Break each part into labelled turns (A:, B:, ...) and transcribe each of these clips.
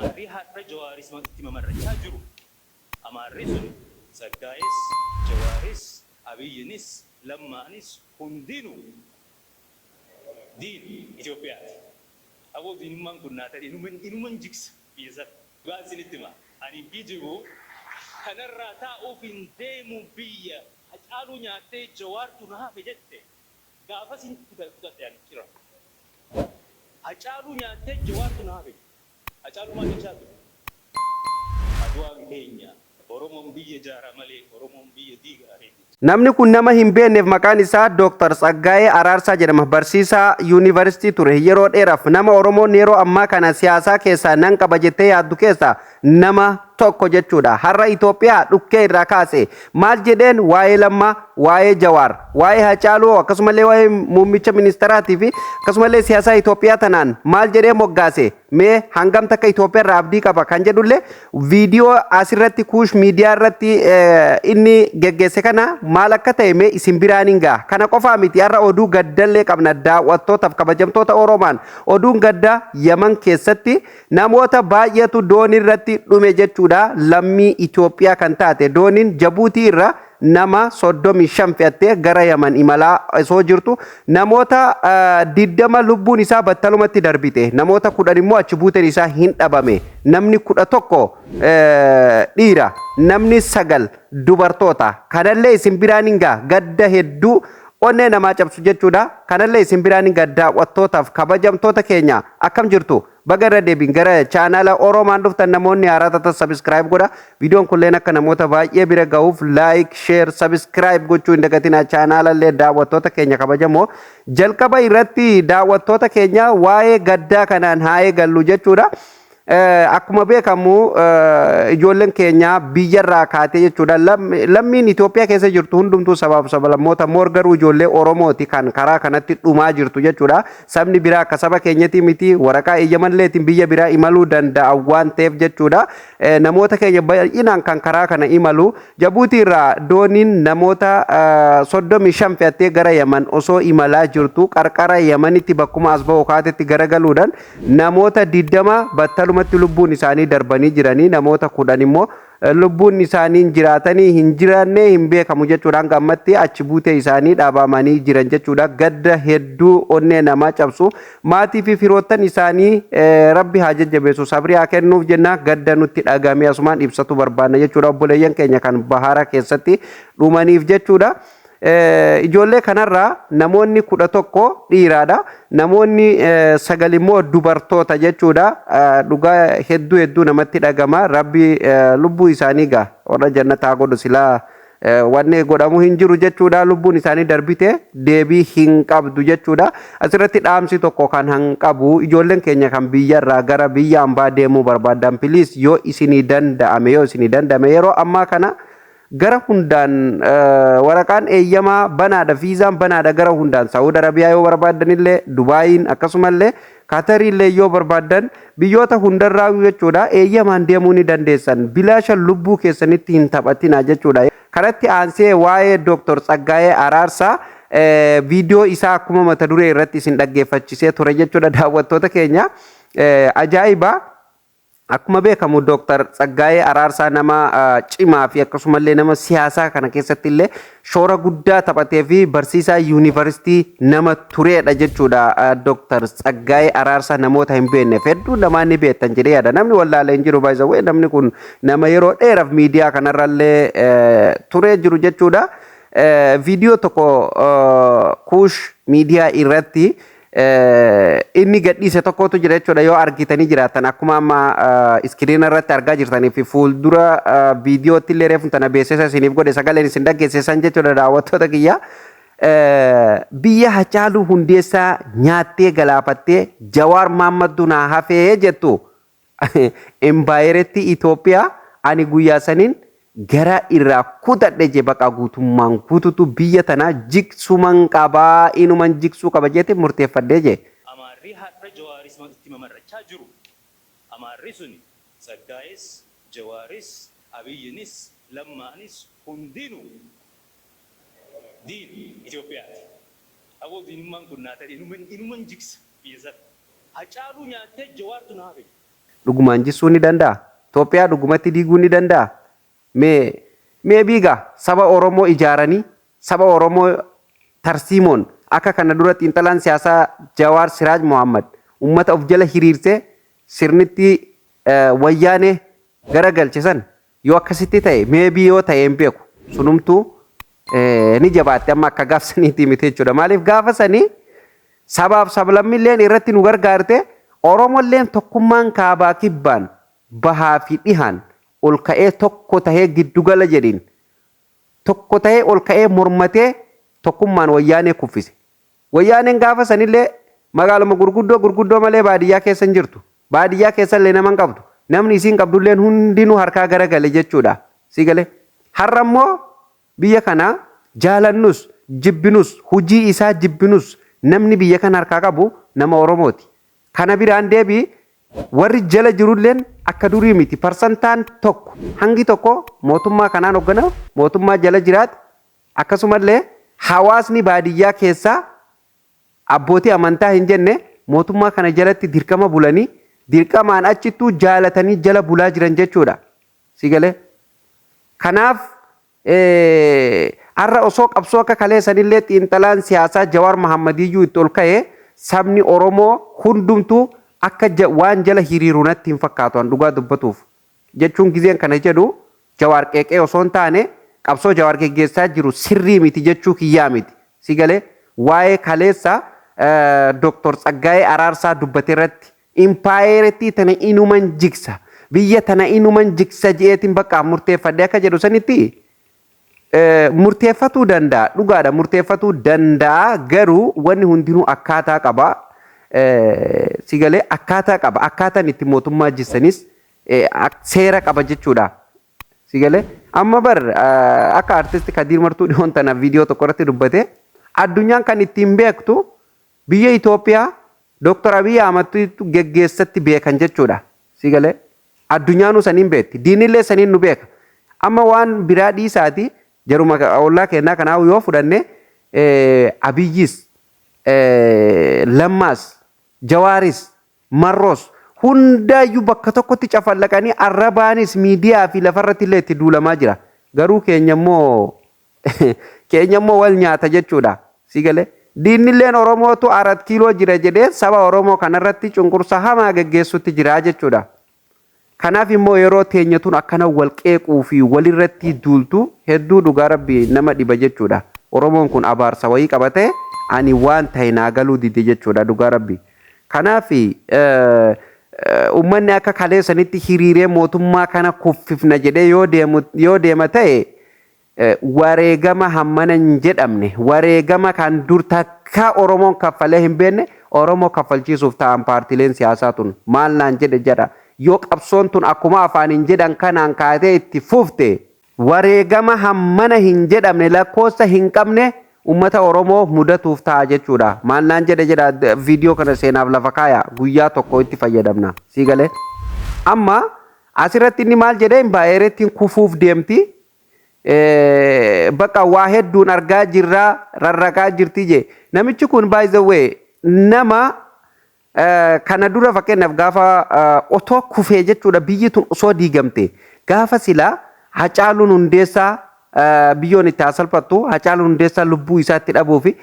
A: Amarri har'a Jawaaris itti mamarrachaa jiru. Amarri sun Saggaayis, Jawaaris, Abiyyinis, Lammaanis hundinuu diin Itoophiyaati. Aboo diinummaan kun naa ta'e inuman jigsa biyya dhugaan isinitti hima. Ani bijiru kanarraa taa'uuf hin deemu biyya Haacaaluu nyaatee Jawaartu na hafe jette gaafa isin fudhadhe ani jira. Haacaaluu nyaatee Jawaartu na hafe. Haacaaluu maal jechaa ture? Aduwaan keenya Oromoon biyya jaaraa malee Oromoon biyya diigaa reeti.
B: Namni kun nama hin beekneef maqaan isaa Dr Abiy jedhama. Barsiisaa yuunivarsiitii ture. Yeroo dheeraaf nama Oromoon yeroo ammaa kana siyaasaa keessaa nan qaba jettee yaaddu keessaa nama tokko jechuudha. Har'a Itoophiyaa dhukkee irraa kaase maal jedheen waa'ee Lammaa, waa'ee Jawaar, waa'ee Haacaaluu akkasumallee waa'ee muummicha ministeeraatii fi akkasumallee siyaasaa Itoophiyaa tanaan maal jedhee moggaase mee hangam takka Itoophiyaa irraa abdii qaba kan jedhullee viidiyoo asirratti kuush miidiyaa irratti inni geggeesse kana maal akka ta'e mee isin biraan hin gaa. Kana qofaa miti har'a oduu gaddallee qabna daawwattootaaf kabajamtoota Oromaan. Oduun gaddaa Yaman keessatti namoota baay'eetu doonii irratti dhume jechuudha. Lammii Itoophiyaa kan taate dooniin Jabuutii irra nama 35 fe'attee gara Yaman imalaa osoo jirtu namoota 20 lubbuun isaa battalumatti darbite. Namoota 10 immoo achi buuteen isaa hin dhabame. Namni 11 dhiira, namni 9 dubartoota. Kanallee isin biraan hin gaa gadda hedduu onnee namaa cabsu jechuudha. Kanallee isin biraan hin gaa daawwattootaaf kabajamtoota keenya akkam jirtu? Baga irra deebiin gara chaanaala Oromaan dhuftan namoonni haaraa taatan subscribe godha. Viidiyoon kunilleen akka namoota baay'ee bira ga'uuf like, share, subscribe gochuu hin dagatina. Chaanaalallee daawwattoota keenya kabajamoo jalqaba irratti daawwattoota keenya waa'ee gaddaa kanaan haa eegallu jechuudha. Akkuma beekamu ijoolleen keenya biyyarraa kaatee jechuudha. Lammiin Itoophiyaa keessa jirtu hundumtuu sabaaf sablammoota garuu ijoollee Oromooti kan karaa kanatti dhumaa jirtu jechuudha. Sabni biraa akka saba keenyatti miti waraqaa eeyyamalleetiin biyya biraa imaluu danda'a waan ta'eef jechuudha. Namoota keenya baay'inaan kan karaa kana imalu Jabuutii irraa dooniin namoota 35 fe'attee gara Yaman osoo imalaa jirtu qarqara Yamanitti bakkuma as ba'u kaatetti garagaluudhaan namoota 20 battalumatti lubbuun isaanii darbanii jiranii namoota 10 immoo lubbuun isaanii jiraatanii hin jiraanne hin beekamu jechuudha. Hanga ammatti achi buutee isaanii dhaabamanii jiran jechuudha. Gadda hedduu onnee namaa cabsu maatii fi firoottan isaanii rabbi haa jajjabeessu sabrii haa kennuuf jenna. Gadda nutti dhagame asumaan ibsatu barbaanna jechuudha. Obboleeyyan keenya kan bahara keessatti dhumaniif jechuudha. Ijoollee kanarraa namoonni 11 dhiiraadha. Namoonni 9 immoo dubartoota jechuudha. Dhugaa hedduu namatti dhagama. Rabbi lubbuu isaanii gaa warra jannataa godhu silaa wanni godhamu hin jiru jechuudha. Lubbuun isaanii darbite deebii hin qabdu jechuudha. Asirratti dhaamsi tokko kan hanqabu ijoolleen keenya kan biyyarraa gara biyya ambaa deemuu barbaadan please yoo isinii danda'ame yeroo ammaa kana gara hundaan waraqaan eeyyamaa banaadha, viizaan banaadha gara hundaan. Saawud Arabiyaa yoo barbaadanillee, Dubaayiin akkasumallee Katariillee yoo barbaadan biyyoota hundarraa jechuudha eeyyamaan deemuu ni dandeessan. Bilaasha lubbuu keessanitti hin taphatina jechuudha. Kanatti aansee waa'ee Dr Abiy viidiyoo isaa akkuma mata duree irratti isin dhaggeeffachisee ture jechuudha daawwattoota keenya. Ajaa'iba! Akkuma beekamu Dr Abiy nama cimaa fi akkasumallee nama siyaasaa kana keessatti illee shoora guddaa taphatee fi barsiisaa yuunivarsiitii nama tureedha jechuudha. Dr Abiy namoota hin beekneef hedduu namoonni beektan jedhee yaada. Namni wallaalee hin jiru baay'ee namni kun nama yeroo dheeraaf miidiyaa kanarrallee turee jiru jechuudha. Viidiyoo tokko kuush miidiyaa irratti inni gadhiise tokkotu jira jechuudha. Yoo argitanii jiraatan akkuma amma iskiriina irratti argaa jirtanii fi fuuldura viidiyootti illee reefu tana beeksisa isiniif godhe sagaleen isin dhaggeessisan jechuudha daawwattoota kiyya. Biyya Haacaaluu hundeessaa nyaattee galaafattee Jawaar Maammaddu naa hafee jettu empaayeretti Itoophiyaa ani guyyaa saniin gara irraa kutadhe je baqa guutummaan guututu biyya tanaa jigsuman qabaa inuman jigsuu qaba jeete murteeffadhee je.
A: Amarri har'a Jawaaris itti mamarrachaa jiru. Amarri suni Saggaayis, Jawaaris, Abiyyinis, Lammaanis hundinuu diin Itoophiyaati. Aboo diinummaan kun naa ta'e inuman jigsa biyya sana. Haacaaluu nyaatee Jawaartu naa hafe.
B: dhugumaan jissuu ni danda'a. Itoophiyaa dhugumatti diiguu ni danda'a. Mee biigaa saba Oromoo ijaaranii saba Oromoo tarsiimoon akka kana dura xiinxalaan siyaasaa Jawaar Siraaj Mohammad ummata of jala hiriirsee sirnitti wayyaanee garagalchisan yoo akkasitti ta'e meebii yoo ta'e hin beeku sunumtuu ni jabaatte amma akka gaafsaniitii miti jechuudha. Maaliif gaafa sanii sabaaf sablammilleen irratti nu gargaarte Oromolleen tokkummaan kaabaa kibbaan bahaa fi dhihaan ol ka'ee tokko tahee giddugala jedhin tokko tahee ol ka'ee mormatee tokkummaan wayyaanee kuffise. Wayyaaneen gaafa sanillee magaaluma gurguddoo malee baadiyyaa keessa hin jirtu. Baadiyyaa keessa illee nama hin qabdu. Namni isiin qabdulleen hundinuu harkaa garagale jechuudha. Si galee har'a immoo biyya kana jaalannus jibbinus hujii isaa jibbinus namni biyya kana harkaa qabu nama Oromooti. Kana biraan deebii warri jala jirulleen akka durii miti parsantaan tokko hangi tokko mootummaa kanaan hoggana mootummaa jala jiraat akkasumallee hawaasni baadiyyaa keessaa abbootii amantaa hin jenne mootummaa kana jalatti dirqama bulanii dirqamaan achittuu jaalatanii jala bulaa jiran jechuudha. Si galee kanaaf har'a osoo qabsoo akka kaleessanillee xiinxalaan siyaasaa Jawaar Mohammadiyyuu itti ol ka'ee sabni Oromoo hundumtuu akka waan jala hiriiru natti hin fakkaatu an dhugaa dubbatuuf jechuun gizeen kana jedhu Jawaar qeeqee osoo hin taane qabsoo Jawaar geggeessaa jiru sirrii miti jechuu kiyyaa miti. Si galee waa'ee kaleessa Dr Tsaggaayee Araarsaa dubbate irratti impaayeretti tana inuman jigsa biyya tana inuman jigsa jeetiin bakka murteeffadhe akka jedhu sanitti murteeffatuu danda'a dhugaadha murteeffatuu danda'a garuu wanni hundinuu akkaataa qaba. Si galee akkaataa qaba akkaataan itti mootummaa jissanis seera qaba jechuudha. Si galee amma bar akka artisti Kadiir Martuu dhiyoon tana viidiyoo tokko irratti dubbate addunyaan kan ittiin beektu biyya Itoophiyaa Dr Abiy Ahmedtu geggeessatti beekan jechuudha. Si galee addunyaan saniin beekti diinillee saniin nu beeka amma waan biraa dhiisaati jaruma ollaa kennaa kanaaf yoo fudhanne Abiyyis Lammaas Jawaaris Marroos hundaayyuu bakka tokkotti cafallaqanii arrabaanis miidiyaa fi lafarratti illee itti duulamaa jira. Garuu keenya immoo wal nyaata jechuudha. Si galee diinilleen Oromootu 4 kiiloo jira jedhee saba Oromoo kanarratti cunqursa hamaa geggeessutti jira jechuudha. Kanaaf immoo yeroo teenyatuun akkana wal qeequu fi walirratti duultu hedduu dhugaa rabbi nama dhiba jechuudha. Oromoon kun abaarsa wayii qabatee ani waan ta'e naa galuu dide jechuudha dhugaa rabbi. Kanaaf ummanni akka kaleessanitti hiriiree mootummaa kana kuffifna jedhee yoo deema ta'e wareegama hammana hin jedhamne wareegama kan dur takka Oromoon kaffalee hin beekne Oromoo kaffalchiisuuf ta'an paartileen siyaasaa tun maal naan jedha yoo qabsoon tun akkuma afaaniin jedhan kanaan kaatee itti fufte wareegama hammana hin jedhamne lakkoofsa hin qabne ummata Oromoo mudatuuf ta'a jechuudha. Maal naan jedha viidiyoo kana seenaaf lafa kaaya guyyaa tokko itti fayyadamna. Si galee amma asirratti inni maal jedhee impaayerettiin kufuuf deemti. Bakka waa hedduun argaa jirraa rarraqaa jirti je namichi kun by the way nama kana dura fakkeenyaaf gaafa otoo kufee jechuudha biyyi tun osoo diigamte gaafa silaa Haacaaluun hundeessaa biyyoon itti hasalfattu Haacaaluun hundeessaa lubbuu isaatti dhabuu fi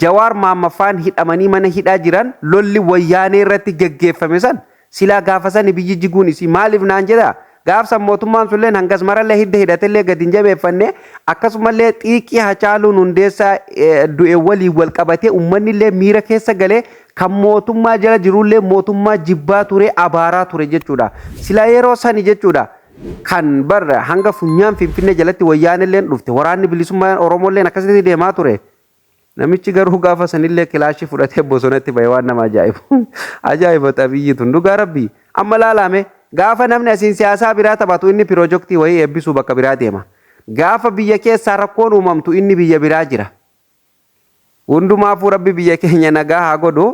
B: Jawaar Maammaffaan hidhamanii mana hidhaa jiran lolli wayyaanee irratti geggeeffame san silaa gaafa sani biyyi jiguun isii maaliif naan jedha gaafsan mootummaan sulleen hangas marallee hidda hidhatellee gadi hin jabeeffanne akkasumallee xiiqii Haacaaluun hundeessaa du'e walii wal qabatee ummannillee miira keessa galee kan mootummaa jala jirullee mootummaa jibbaa ture abaaraa ture jechuudha. Silaa yeroo sani jechuudha. Kan barra hanga funyaan Finfinnee jalatti wayyaanilleen dhufte waraanni bilisummaa Oromolleen akkasitti deemaa ture. Namichi garuu gaafa sanillee kilaashii fudhatee bosonatti bahe waan nama ajaa'ibu. Ajaa'ibata biyyi tun dhugaa rabbi amma laalame gaafa namni asiin siyaasaa biraa taphatu inni piroojeektii wayii eebbisuu bakka biraa deema. Gaafa biyya keessaa rakkoon uumamtu inni biyya biraa jira. hundumaafuu rabbi biyya keenya nagaa haa godhu.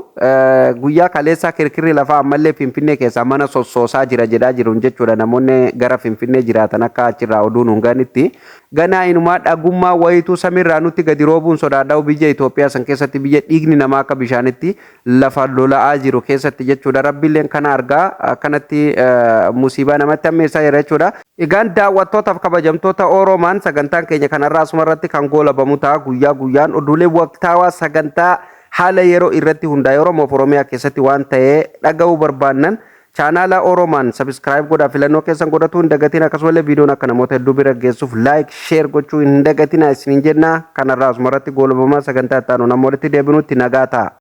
B: Guyyaa kaleessaa kirkirri lafaa ammallee Finfinnee keessa mana sossoosaa jira jedhaa jiru jechuudha. Namoonni gara Finfinnee jiraatan akka achirraa oduun hungaanitti ganaa inumaa dhagummaa wayituu samiirraa nutti gadi roobuun sodaadhaa biyya Itoophiyaa san keessatti biyya dhiigni namaa akka bishaanitti lafa lola'aa jiru keessatti jechuudha. Rabbiilleen kana argaa kanatti musiibaa namatti ammeessaa jira jechuudha. Egaan daawwattootaaf kabajamtoota Oromaan sagantaan keenya kanarraa asumarratti kan goolabamu ta'a guyyaa guyyaan oduulee waqtaawaa sagantaa haala yeroo irratti hundaa'e Oromoof Oromiyaa keessatti waan ta'ee dhaga'uu barbaannan chaanaala Oromaan sabiskiraayib godhaa filannoo keessan godhatu hin dagatiin akkasumallee viidiyoon akka namoota hedduu bira geessuuf laayik sheer gochuu hin dagatiin isiniin jenna kanarraa asumarratti goolabamaa sagantaa itti aanu namoonni deebinutti nagaa ta'a.